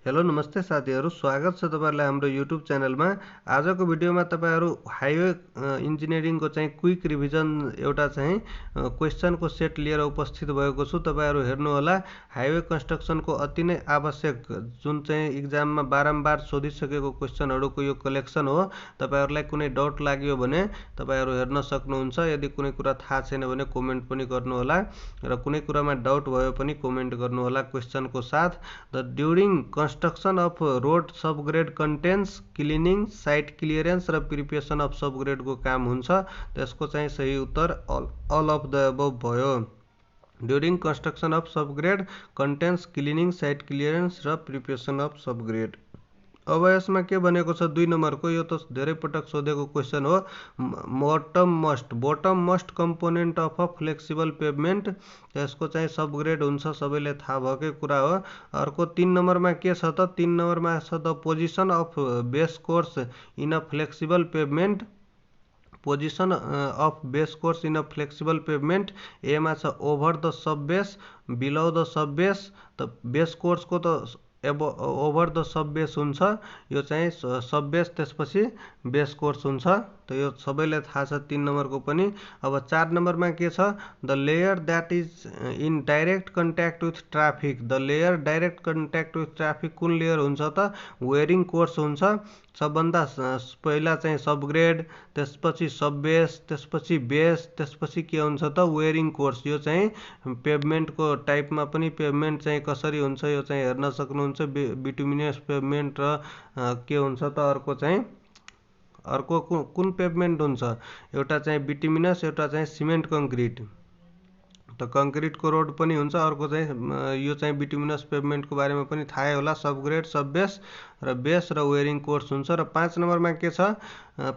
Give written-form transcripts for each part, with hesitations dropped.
Hello नमस्ते साथीहरु, स्वागत छ तपाईहरुलाई हाम्रो युट्युब च्यानलमा। आजको भिडियोमा तपाईहरु हाइवे इन्जिनियरिङको चाहिँ क्विक रिभिजन एउटा चाहिँ क्वेशनको सेट लिएर उपस्थित भएको छु। तपाईहरु हेर्नु होला, हाइवे कन्स्ट्रक्सनको अति नै आवश्यक जुन चाहिँ एक्जाममा बारम्बार सोधिसकेको क्वेशनहरुको यो कलेक्सन हो। तपाईहरुलाई कुनै डाउट लाग्यो भने तपाईहरु हेर्न सक्नुहुन्छ। यदि कुनै कुरा थाहा छैन भने कमेन्ट पनि गर्नु होला र कुनै कुरामा डाउट भयो पनि कमेन्ट गर्नु होला क्वेशनको साथ। The during construction of road subgrade contains cleaning, site clearance र प्रिपरेसन अफ सबग्रेड को काम हुन्छ। त्यसको चाहिँ सही उत्तर all of the above भयो। During construction of subgrade contains cleaning, site clearance र प्रिपरेसन अफ सबग्रेड। अब यसमा के भनेको छ 2 नम्बरको, यो त धेरै पटक सोधेको क्वेशन हो। Bottom most component of a flexible pavement, यसको चाहिँ सबग्रेड हुन्छ, सबैले थाहा भएकै कुरा हो। अर्को 3 नम्बरमा के छ त 3 नम्बरमा छ the position of base course in a flexible pavement. Position of base course in a flexible pavement, एमा छ over the sub base, below the sub base. त बेस कोर्सको त ओभर द सब बेस हुन्छ, यो चाहिँ सब बेस त्यसपछि base course हुन्छ। त यो सबैले थाहा छ 3 नम्बरको पनि। अब 4 नम्बरमा के छ the layer that is in direct contact with traffic. The layer direct contact with traffic कुन लेयर हुन्छ त वेयरिङ कोर्स हुन्छ। सबभन्दा पहिला चाहिँ सबग्रेड, त्यसपछि सब बेस, त्यसपछि बेस, त्यसपछि के हुन्छ त वेयरिङ कोर्स। यो चाहिँ पेभमेन्टको टाइपमा पनि पेभमेन्ट चाहिँ कसरी हुन्छ यो चाहिँ हेर्न सक्नुहुन्छ। बिटुमिनस पेभमेन्ट र के हुन्छ त अर्को कुन पेभमेन्ट हुन्छ, एउटा चाहिँ बिटुमिनस, एउटा चाहिँ सिमेन्ट कंक्रीट। त कंक्रीटको रोड पनि हुन्छ। अर्को चाहिँ यो चाहिँ बिटुमिनस पेभमेन्टको बारेमा पनि थाहै होला। सबग्रेड, सब बेस र वेयरिङ कोर्स हुन्छ। र 5 नम्बरमा के छ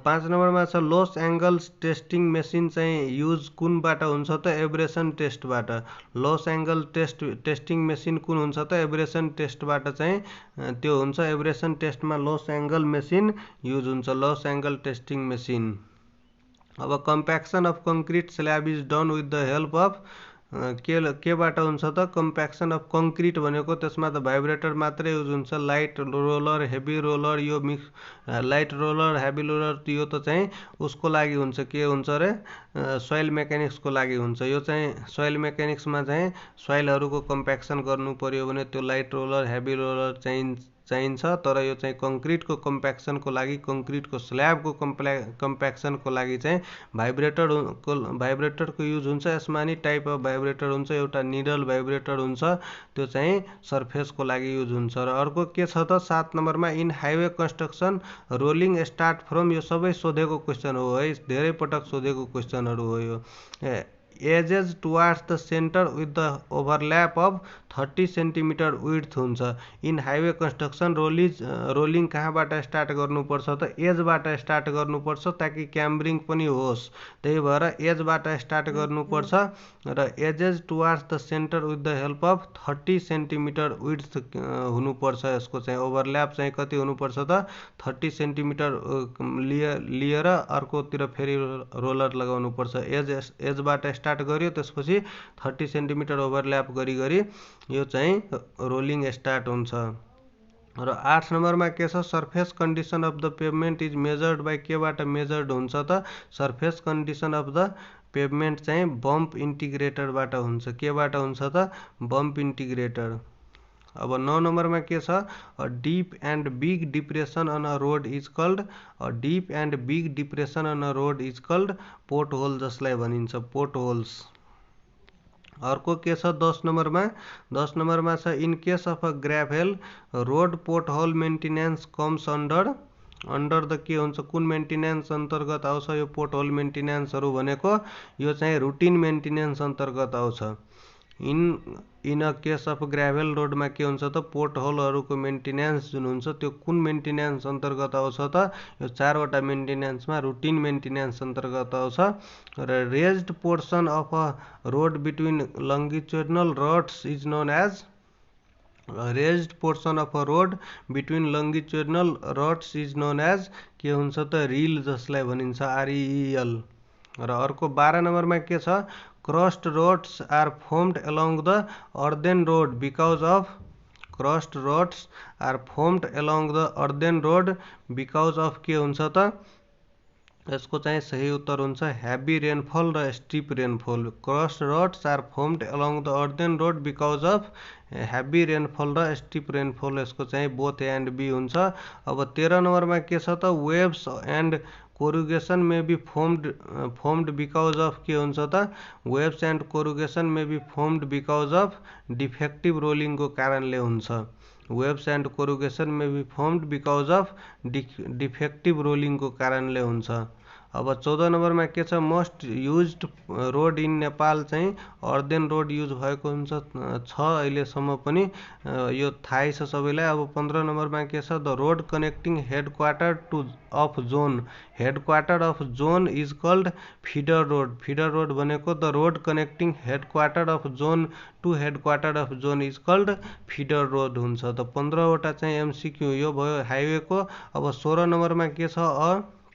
5 नम्बरमा छ लोस एंगल टेस्टिङ मेसिन चाहिँ युज कुनबाट हुन्छ त एब्रेसन टेस्टबाट। लोस एंगल टेस्टिङ मेसिन कुन हुन्छ त एब्रेसन टेस्टबाट चाहिँ त्यो हुन्छ। एब्रेसन टेस्टमा लोस एंगल मेसिन युज हुन्छ, लोस एंगल टेस्टिङ मेसिन। अब compaction of concrete slab is done with the help of केबाट हुन्छ त कम्प्याक्सन अफ कंक्रीट भनेको त्यसमा त भाइब्रेटर मात्रै युज हुन्छ। लाइट रोलर, हेभी रोलर, यो mix light roller, heavy roller यो त चाहिँ उसको लागि हुन्छ, के हुन्छ रे सोइल मेकानिक्सको लागि हुन्छ। यो चाहिँ सोइल मेकानिक्समा चाहिँ सोइलहरुको कम्प्याक्सन गर्नु पर्यो भने त्यो लाइट रोलर, हेभी रोलर चाहिन्छ। तर यो चाहिँ कंक्रीटको कम्प्याक्सनको लागि, कंक्रीटको स्ल्याबको कम्प्याक्सनको लागि चाहिँ भाइब्रेटरको युज हुन्छ। यसमा नि टाइप अफ भाइब्रेटर हुन्छ, एउटा निडल भाइब्रेटर हुन्छ, त्यो चाहिँ सर्फेसको लागि युज हुन्छ। र अर्को के छ त 7 नम्बरमा in highway construction rolling start from, यो सबै सोधेको क्वेशन हो है, धेरै पटक सोधेको क्वेशनहरु हो यो। Edges towards the centre with the overlap of 30 centimetre width हुन्छ। इन हाइवे कन्स्ट्रक्सन रोलिङ कहाँबाट स्टार्ट गर्नुपर्छ त एजबाट स्टार्ट गर्नुपर्छ, ताकि क्याम्ब्रिङ पनि होस्। त्यही भएर एजबाट स्टार्ट गर्नुपर्छ र edges towards the centre with the help of 30 centimetre width हुनुपर्छ। यसको चाहिँ ओभरल्याप चाहिँ कति हुनुपर्छ त 30 सेन्टिमिटर लिएर अर्कोतिर फेरि रोलर लगाउनुपर्छ। एजबाट स्टार्ट गर्यो, त्यसपछि 30 सेन्टिमिटर ओभरल्याप गरी यो चाहिँ रोलिङ स्टार्ट हुन्छ। र 8 नम्बरमा के छ surface condition of the pavement is measured by केबाट मेजर्ड हुन्छ त surface condition of the pavement चाहिँ बम्प इन्टिग्रेटरबाट हुन्छ। केबाट हुन्छ त बम्प इन्टिग्रेटर। अब 9 नम्बरमा के छ a deep and big depression on a road is called, a deep and big depression on a road is called pot hole, जसलाई भनिन्छ पोर्ट होल्स। अर्को के छ 10 नम्बरमा छ in case of a gravel road pot hole maintenance comes under the के हुन्छ कुन मेन्टेनेन्स अन्तर्गत आउँछ। यो पोर्ट होल मेन्टेनेन्सहरु भनेको यो चाहिँ रुटिन मेन्टेनेन्स अन्तर्गत आउँछ। In a case of gravel रोडमा के हुन्छ त पोर्ट होलहरुको मेन्टेनेन्स जुन हुन्छ त्यो कुन मेन्टेनेन्स अन्तर्गत आउँछ त यो 4 वटा मेन्टेनेन्समा रुटिन मेन्टेनेन्स अन्तर्गत आउँछ। र raised portion of a road between longitudinal ruts is known as, raised portion of a road between longitudinal ruts is known as के हुन्छ त रिल, जसलाई भनिन्छ REL। र अर्को 12 नम्बरमा के छ crust roads are formed along the earthen road because of crust roads are formed along the earthen road because of के हुन्छ त यसको चाहिँ सही उत्तर हुन्छ हेभी रेनफल र steep rainfall. Crust roads are formed along the earthen road because of heavy rainfall र स्टिप रेनफल। यसको चाहिँ बोथ ए एन्ड बी हुन्छ। अब 13 नम्बरमा के छ त waves and corrugation may be formed because of के हुन्छ त waves and corrugation may be formed because of defective रोलिङको कारणले हुन्छ। Waves and corrugation may be formed because of defective रोलिङको कारणले हुन्छ। अब 14 नम्बरमा के छ most used road in Nepal चाहिँ अर्देन रोड युज भएको हुन्छ अहिलेसम्म पनि यो थाहै छ सबैलाई। अब 15 नम्बरमा के छ the road connecting headquarter to of zone. Headquarter of zone is called feeder road. Feeder road भनेको the road connecting headquarter of zone to headquarter of zone is called feeder road हुन्छ। त 15वटा चाहिँ एमसीक्यू यो भयो हाइवेको। अब 16 नम्बरमा के छ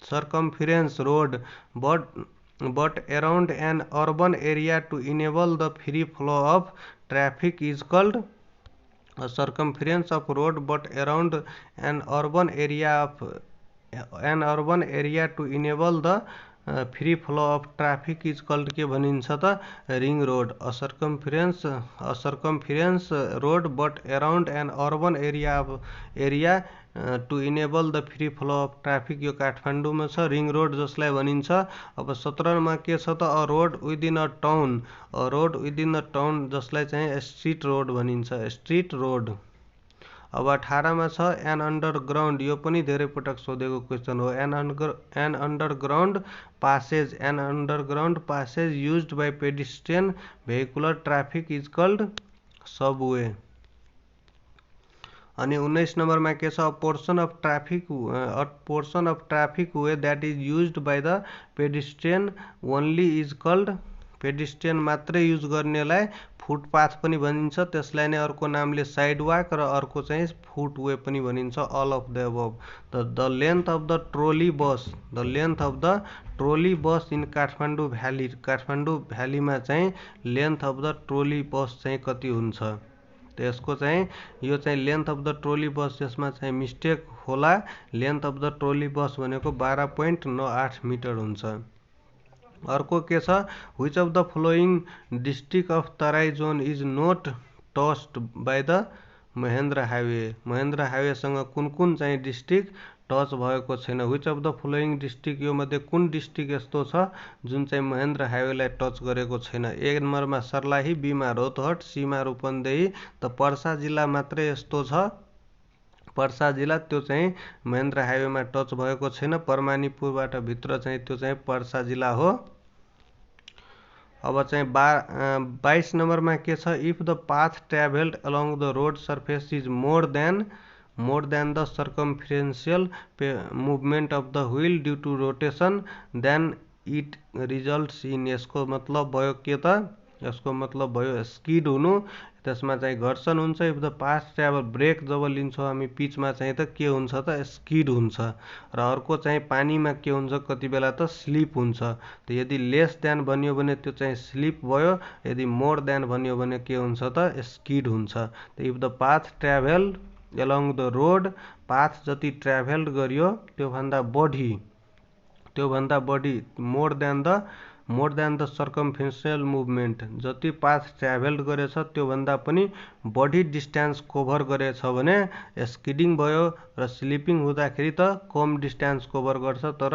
circumference road but around an urban area to enable the free flow of traffic is called a circumference of road but around an urban area to enable the free flow of traffic is called के भनिन्छ त ring road। a circumference road but around an urban area to enable the free flow of traffic यो काठमाडौँमा छ ring road जसलाई भनिन्छ। अब 17मा के छ त a road within a town. A road within a town जसलाई चाहिँ स्ट्रिट रोड भनिन्छ स्ट्रिट रोड। अब 18मा छ एन अन्डरग्राउन्ड यो पनि धेरै पटक सोधेको क्वेसन हो। An underground passage an underground passage used by pedestrian vehicular traffic is called subway. अनि 19 नम्बरमा के छ portion of traffic way that is used by the pedestrian only is called pedestrian मात्रै युज गर्नेलाई फुटपाथ पनि भनिन्छ त्यसलाई नै अर्को नामले साइड वाक र अर्को चाहिँ फुटवे पनि भनिन्छ all of the above. The length of the trolley bus in Kathmandu भ्यालीमा चाहिँ length of the trolley bus चाहिँ कति हुन्छ त यसको चाहिँ यो चाहिँ length of the trolley bus यसमा चाहिँ मिस्टेक होला। Length of the trolley bus भनेको 12.98 मिटर हुन्छ। अर्को के छ which of the following district of Terai zone is not touched by the Mahendra highway. Mahendra हाइवेसँग कुन चाहिँ डिस्ट्रिक्ट टच भएको छैन। Which of the following district यो मध्ये कुन डिस्ट्रिक्ट यस्तो छ जुन चाहिँ महेन्द्र हाइवेलाई टच गरेको छैन। ए नम्बरमा सर्लाही, बीमा रौतहट, सीमा रूपन्देही। त पर्सा जिल्ला मात्रै यस्तो छ पर्सा जिल्ला त्यो चाहिँ महेन्द्र हाइवेमा टच भएको छैन। परमानीपुरबाट भित्र चाहिँ त्यो चाहिँ पर्सा जिल्ला हो। अब चाहिँ 22 नम्बरमा के छ if the path travelled along the road surface is more than the circumferential movement of the wheel due to rotation then it results in. यसको मतलब भयो के त यसको मतलब भयो स्किड हुनु त्यसमा चाहिँ घर्षण हुन्छ। If the path travel brake जब लिन्छौँ हामी पिचमा चाहिँ त के हुन्छ त स्किड हुन्छ र अर्को चाहिँ पानीमा के हुन्छ कति बेला त स्लिप हुन्छ। त यदि लेस देन भनियो भने त्यो चाहिँ स्लिप भयो यदि मोर देन भनियो भने के हुन्छ त स्किड हुन्छ। त if the path travel along the road path जति ट्राभल गरियो त्योभन्दा बढी more than the circumferential movement जति पाथ ट्राभल गरेछ त्योभन्दा पनि बढी डिस्टेन्स कभर गरेछ भने स्किडिङ भयो र स्लिपिङ हुँदाखेरि त कम डिस्टेन्स कभर गर्छ तर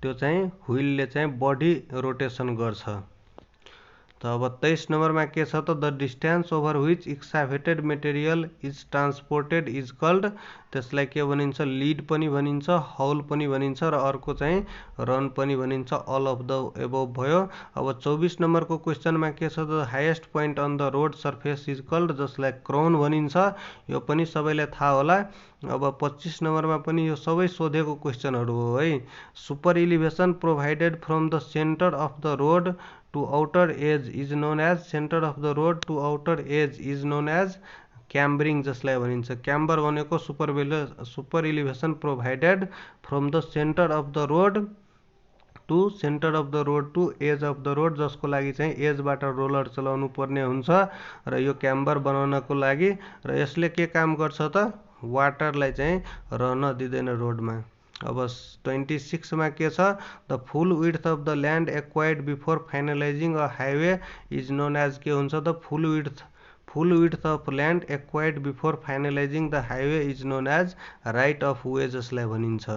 त्यो चाहिँ व्हीलले चाहिँ बढी रोटेसन गर्छ। त अब 23 नम्बरमा के छ त the distance over which excavated material is transported is called. त्यसलाई के भनिन्छ लिड पनि भनिन्छ हौल पनि भनिन्छ र अर्को चाहिँ रन पनि भनिन्छ अल अफ द एबोभ भयो। अब 24 नम्बरको क्वेसनमा के छ the highest point on the road surface is called जसलाई क्राउन भनिन्छ यो पनि सबैलाई थाहा होला। अब 25 नम्बरमा पनि यो सबै सोधेको क्वेसनहरू हो है। Super elevation provided from the centre of the road to outer edge is known as center of the road to outer edge is known as cambering जसलाई भनिन्छ। क्याम्बर भनेको super elevation provided from the centre of the road to centre of the road to edge of the road, जसको लागि चाहिँ एजबाट roller चलाउनु पर्ने हुन्छ र यो क्याम्बर बनाउनको लागि। र यसले के काम गर्छ त, वाटरलाई चाहिँ रहन दिँदैन रोडमा। अब 26 मा के छ, the full width of the land acquired before finalising a highway is known as, के हुन्छ त, full width of land acquired before finalising the highway is known as right of way, जसलाई भनिन्छ।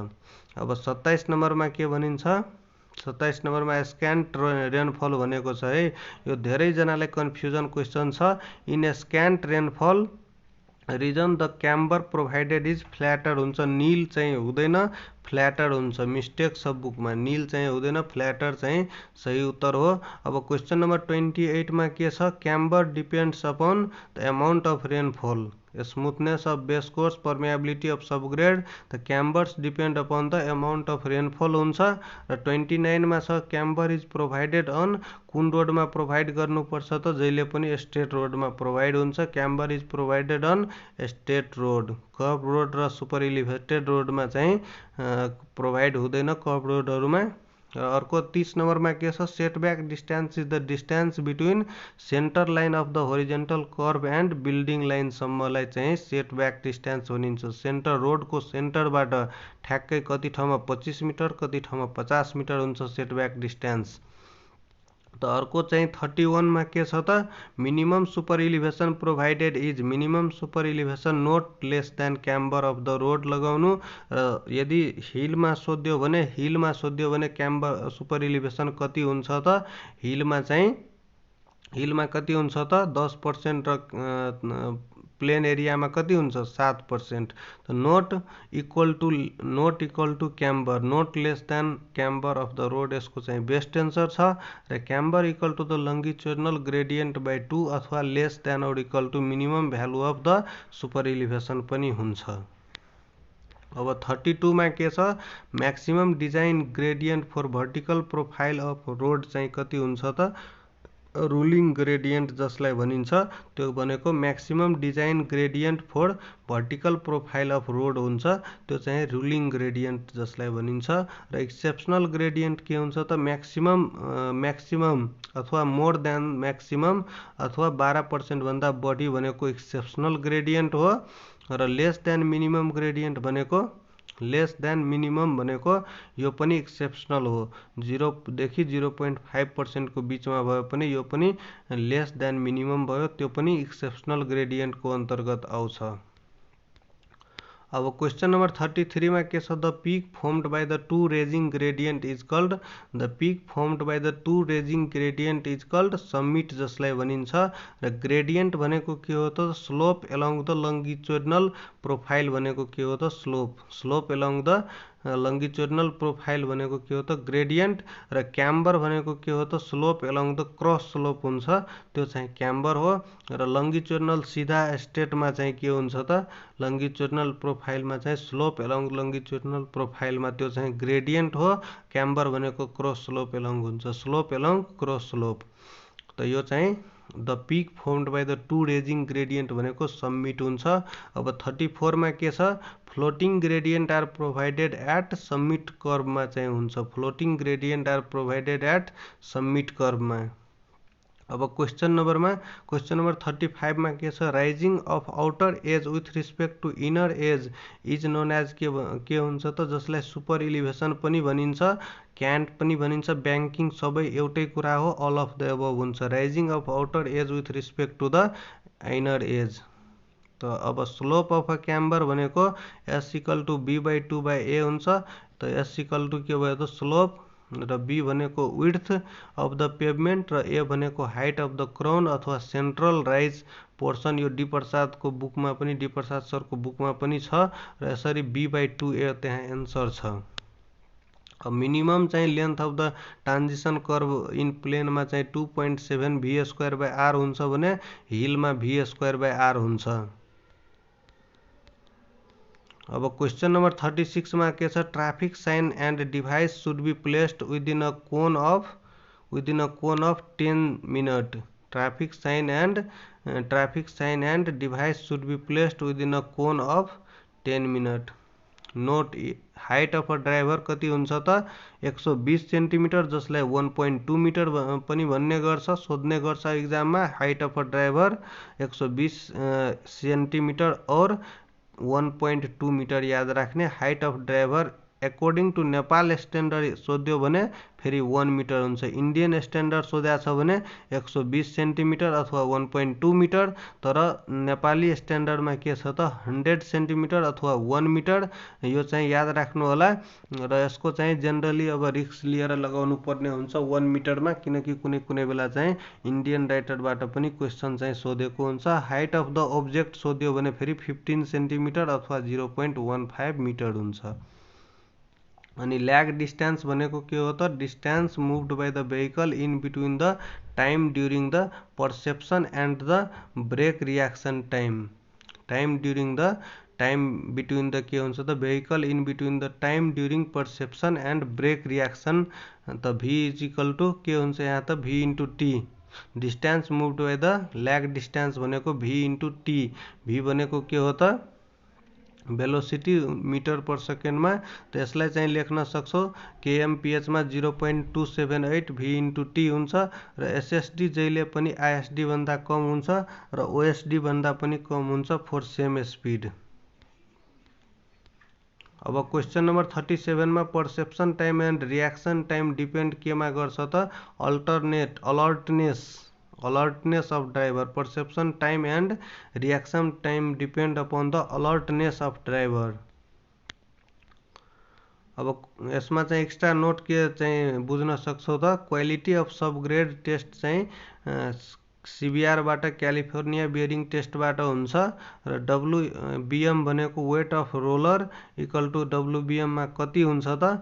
अब 27 नम्बरमा के भनिन्छ, 27 नम्बरमा स्क्यान्ट रेनफल भनेको छ है। यो धेरैजनालाई कन्फ्युजन क्वेसन छ। In scant rainfall region the camber provided is flatter हुन्छ, नील चाहिँ हुँदैन, फ्ल्याटर हुन्छ। मिस्टेक छ बुकमा, नील चाहिँ हुँदैन, फ्ल्याटर चाहिँ सही उत्तर हो। अब क्वेसन नम्बर 28 मा के छ, camber depends upon the amount of rainfall, smoothness of base course, permeability of subgrade, the cambers depend upon the amount of rainfall हुन्छ। र 29 मा छ, क्याम्बर इज प्रोभाइडेड अन, कुन रोडमा प्रोभाइड गर्नुपर्छ त, जहिले पनि स्टेट रोडमा प्रोभाइड हुन्छ। Camber is provided on state road, curve road र सुपर इलिभेटेड रोडमा चाहिँ प्रोभाइड हुँदैन, कर्भ रोडहरूमा। अर्को 30 नम्बरमा के छ, setback distance is the distance between centre line of the horizontal curve and building लाइनसम्मलाई चाहिँ सेटब्याक डिस्टेन्स भनिन्छ। सेन्टर, रोडको सेन्टरबाट ठ्याक्कै कति ठाउँमा 25 मिटर, कति ठाउँमा 50 मिटर हुन्छ सेटब्याक डिस्टेन्स। त अर्को चाहिँ 31 मा के छ त, minimum super elevation provided is, minimum super elevation note less than camber of the road लगाउनु। र यदि हिलमा सोध्यो भने क्याम्बर सुपर इलिभेसन कति हुन्छ त, हिलमा कति हुन्छ त 10% र प्लेन एरियामा कति हुन्छ 7%। त not equal to camber, not less than camber of the road यसको चाहिँ बेस्ट एन्सर छ। र camber equal to the longitudinal gradient by 2 अथवा less than or equal to minimum value of the super elevation पनि हुन्छ। अब 32 मा के छ, maximum design gradient for vertical profile of road चाहिँ कति हुन्छ त, रुलिङ ग्रेडियन्ट जसलाई भनिन्छ, त्यो भनेको maximum design gradient for vertical profile of road हुन्छ, त्यो चाहिँ रुलिङ ग्रेडियन्ट जसलाई भनिन्छ। र एक्सेप्सनल ग्रेडियन्ट के हुन्छ त, म्याक्सिमम अथवा मोर देन म्याक्सिमम अथवा 12% भन्दा बढी भनेको एक्सेप्सनल ग्रेडियन्ट हो। र लेस देन मिनिमम ग्रेडियन्ट भनेको यो पनि एक्सेप्सनल हो, 0 देखि 0.5% को बिचमा भयो पनि यो पनि लेस देन मिनिमम भयो, त्यो पनि एक्सेप्सनल ग्रेडियन्टको अन्तर्गत आउँछ। अब क्वेसन नम्बर 33 मा के छ, the peak formed by the two raising gradient is called, the peak formed by the two raising gradient is called summit जसलाई भनिन्छ। र ग्रेडियन्ट भनेको के हो त, slope along the longitudinal profile भनेको के हो त, slope along the longitudinal profile भनेको के हो त ग्रेडियन्ट। र क्याम्बर भनेको के हो त, slope along the cross slope हुन्छ, त्यो चाहिँ क्याम्बर हो। र लङ्गिट्युडनल सिधा स्ट्रेटमा चाहिँ के हुन्छ त, लङ्गिट्युडनल प्रोफाइलमा चाहिँ स्लोप एलोङ लङ्गिट्युडनल प्रोफाइलमा त्यो चाहिँ ग्रेडियन्ट हो। क्याम्बर भनेको क्रस स्लोप एलोङ हुन्छ, स्लोप एलोङ क्रस स्लोप। त यो चाहिँ the peak formed by the two raising gradient भनेको समिट हुन्छ। अब 34 मा के छ, floating gradient are provided at summit कर्भमा चाहिँ हुन्छ, floating gradient are provided at summit कर्भमा। अब क्वेसन नम्बर 35 मा के छ, raising of outer edge with respect to inner edge is known as के हुन्छ त, जसलाई सुपर इलिभेसन पनि भनिन्छ, क्यान्ट पनि भनिन्छ, ब्याङ्किङ सबै एउटै कुरा हो, अल अफ द एबभ हुन्छ। Rising of outer edge with respect to the inner edge. त अब स्लोप अफ अ क्याम्बर भनेको is equal to B by 2/a हुन्छ। त एस इक्वल टु के भयो त स्लोप, र बी भनेको विड्थ अफ द पेभमेन्ट, र ए भनेको हाइट अफ द क्राउन अथवा सेन्ट्रल राइज पोर्सन। यो डी प्रसादको बुकमा पनि, डी प्रसाद सरको बुकमा पनि छ। र यसरी b/2a त्यहाँ एन्सर छ। अब मिनिमम चाहिँ length of the transition curve in प्लेनमा चाहिँ 2.7 v²/r हुन्छ भने हिलमा v²/r हुन्छ। अब क्वेसन नम्बर 36 मा के छ, traffic sign and device should be placed within a cone of 10 minute. Traffic sign and device should be placed within a cone of 10 minute. Note height of a driver कति हुन्छ त 120 centimetre, जसलाई 1.2 metre पनि भन्ने गर्छ, सोध्ने गर्छ इक्जाममा। Height of a driver 120 centimetre और 1.2 मिटर याद राख्ने। Height of driver according to Nepal standard सोध्यो भने फेरि 1 मिटर हुन्छ। इन्डियन स्ट्यान्डर्ड सोध्या छ भने 120 सेन्टिमिटर अथवा 1.2 मिटर, तर नेपाली स्ट्यान्डर्डमा के छ त 100 सेन्टिमिटर अथवा 1 मिटर। यो चाहिँ याद राख्नु होला र यसको चाहिँ जेनरली अब रिस्क लिएर लगाउनु पर्ने हुन्छ 1 मिटरमा, किनकि कुनै कुनै बेला चाहिँ इन्डियन राइटरबाट पनि क्वेसन चाहिँ सोधेको हुन्छ। हाइट अफ द अब्जेक्ट सोध्यो भने फेरि 15 सेन्टिमिटर अथवा 0.15 मिटर हुन्छ। अनि ल्याग डिस्टेन्स भनेको के हो त distance moved by the vehicle in between the time during the perception and the brake reaction time. Time during the time between the के हुन्छ त vehicle in between the time during perception and brake reaction त V is equal to के हुन्छ यहाँ त V into T. Distance moved by the lag distance भनेको V into T. भी भनेको के हो त भेलोसिटी मिटर पर सेकेन्डमा, त यसलाई चाहिँ लेख्न सक्छौँ केएमपिएचमा 0.278 भी इन्टु टी हुन्छ र एसएसडी जहिले पनि आइएसडी भन्दा कम हुन्छ र ओएसडी भन्दा पनि कम हुन्छ फर सेम स्पिड। अब क्वेसन नम्बर 37 मा perception time and reaction time depend केमा गर्छ त alertness of driver। perception time and reaction time depend upon the alertness of driver। अब यसमा चाहिँ एक्स्ट्रा नोट के चाहिँ बुझ्न सक्छौ त क्वालिटी अफ सबग्रेड टेस्ट चाहिँ सिबिआरबाट क्यालिफोर्निया बियरिङ टेस्टबाट हुन्छ र डब्लुबिएम भनेको weight of roller equal to डब्लुबिएममा कति हुन्छ त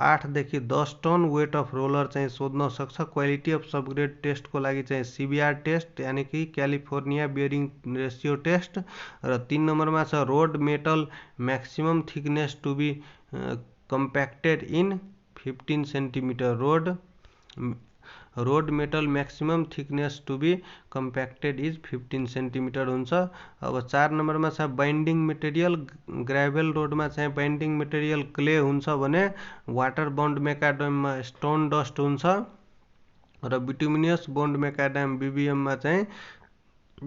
8 देखि 10 टन वेट अफ रोलर चाहिँ सोध्न सक्छ। क्वालिटी अफ सबग्रेड टेस्टको लागि चाहिँ सिबिआर टेस्ट यानि कि क्यालिफोर्निया बियरिङ रेसियो टेस्ट। र 3 नम्बरमा छ road metal maximum thickness to be compacted in 15 centimetre. Road metal maximum thickness to be compacted is 15 centimetre हुन्छ। अब 4 नम्बरमा छ बाइन्डिङ मेटेरियल। ग्राभेल रोडमा चाहिँ बाइन्डिङ मेटेरियल क्ले हुन्छ भने वाटर बन्ड मेकाडममा स्टोन डस्ट हुन्छ र बिटुमिनियस बन्ड मेकाडम बिबिएममा चाहिँ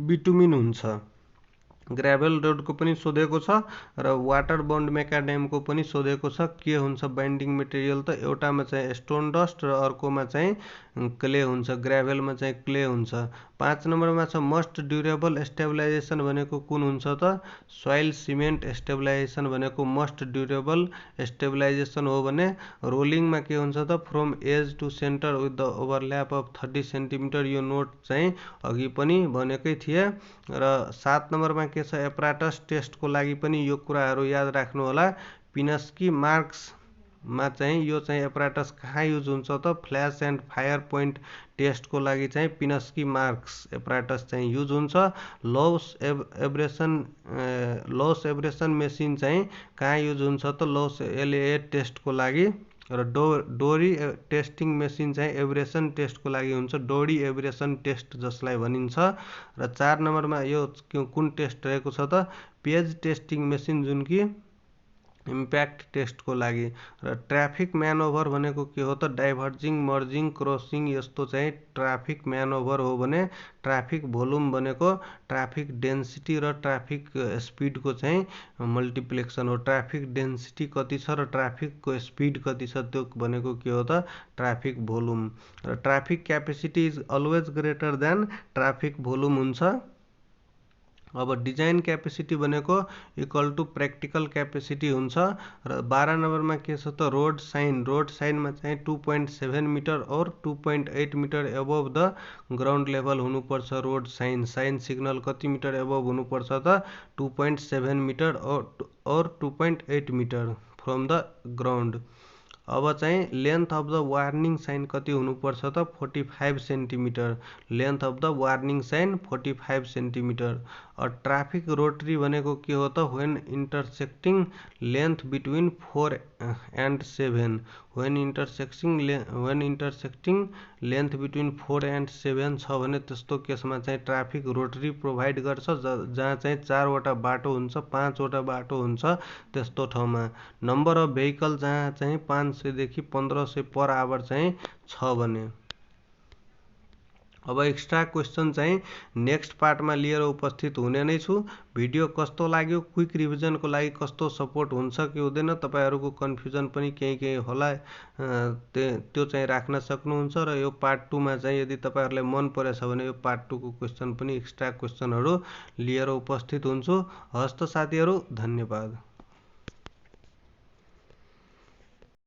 बिटुमिन हुन्छ। ग्राभेल रोडको पनि सोधेको छ र वाटर बन्ड मेकाडेमको पनि सोधेको छ के हुन्छ बाइन्डिङ मेटेरियल त एउटामा चाहिँ स्टोन डस्ट र अर्कोमा चाहिँ क्ले हुन्छ। ग्राभेलमा चाहिँ क्ले हुन्छ। 5 नम्बरमा छ मस्ट ड्युरेबल स्टेबलाइजेसन भनेको कुन हुन्छ त सोइल सिमेन्ट स्टेबलाइजेसन भनेको मस्ट ड्युरेबल स्टेबलाइजेसन हो भने रोलिङमा के हुन्छ त from edge to centre with the overlap of 30 centimetre. यो नोट चाहिँ अघि पनि भनेकै थिए। र 7 नम्बरमा के छ एप्राटस टेस्टको लागि पनि यो कुराहरू याद राख्नु होला। पिनस्की मार्क्समा चाहिँ यो चाहिँ एप्राटस कहाँ युज हुन्छ त फ्ल्यास एन्ड फायर पोइन्ट टेस्टको लागि चाहिँ पिनस्की मार्क्स एप्राटस चाहिँ युज हुन्छ। लस एब्रेसन मेसिन चाहिँ कहाँ युज हुन्छ त लस एलए टेस्टको लागि र डोरी टेस्टिङ मेसिन चाहिँ एब्रेसन टेस्टको लागि हुन्छ डोरी एब्रेसन टेस्ट जसलाई भनिन्छ। र 4 नम्बरमा यो कुन टेस्ट रहेको छ त पेज टेस्टिङ मेसिन जुन कि इम्प्याक्ट टेस्टको लागि। र ट्राफिक म्यानओभर भनेको के हो त डाइभर्जिङ मर्जिङ क्रसिङ यस्तो चाहिँ ट्राफिक म्यानओभर हो भने ट्राफिक भोल्युम भनेको ट्राफिक डेन्सिटी र ट्राफिक स्पिडको चाहिँ मल्टिप्लेक्सन हो। ट्राफिक डेन्सिटी कति छ र ट्राफिकको स्पिड कति छ त्यो भनेको के हो त ट्राफिक भोल्युम। र traffic capacity is always greater than traffic volume हुन्छ। अब डिजाइन क्यापेसिटी भनेको इक्वल टु प्र्याक्टिकल क्यापेसिटी हुन्छ। र 12 नम्बरमा के छ त रोड साइनमा चाहिँ 2.7 मिटर और 2.8 metre above the ground level हुनुपर्छ। रोड साइन सिग्नल कति मिटर एबभ हुनुपर्छ त 2.7 मिटर और 2.8 मिटर फ्रम द ग्राउन्ड। अब चाहिँ length of the warning sign कति हुनुपर्छ त 45 centimetre. Length of the warning sign 45 centimetre. Traffic rotary भनेको के हो त when intersecting length between 4 and 7 when intersecting length between 4 and 7 छ भने त्यस्तो केसमा चाहिँ ट्राफिक रोटरी प्रोभाइड गर्छ जहाँ चाहिँ 4वटा बाटो हुन्छ 5वटा बाटो हुन्छ त्यस्तो ठाउँमा नम्बर अफ भेहिकल जहाँ चाहिँ 500 देखि 1500 पर आवर चाहिँ छ भने। अब एक्स्ट्रा क्वेसन चाहिँ नेक्स्ट पार्टमा लिएर उपस्थित हुने नै छु। भिडियो कस्तो लाग्यो, क्विक रिभिजनको लागि कस्तो सपोर्ट हुन्छ कि हुँदैन, तपाईहरूको कन्फ्युजन पनि केही होला त्यो चाहिँ राख्न सक्नुहुन्छ र यो पार्ट 2 मा चाहिँ यदि तपाईहरुलाई मन परेछ भने यो पार्ट 2 को क्वेसन पनि एक्स्ट्रा क्वेसनहरु लिएर उपस्थित हुन्छु। हस्त साथीहरु, धन्यवाद।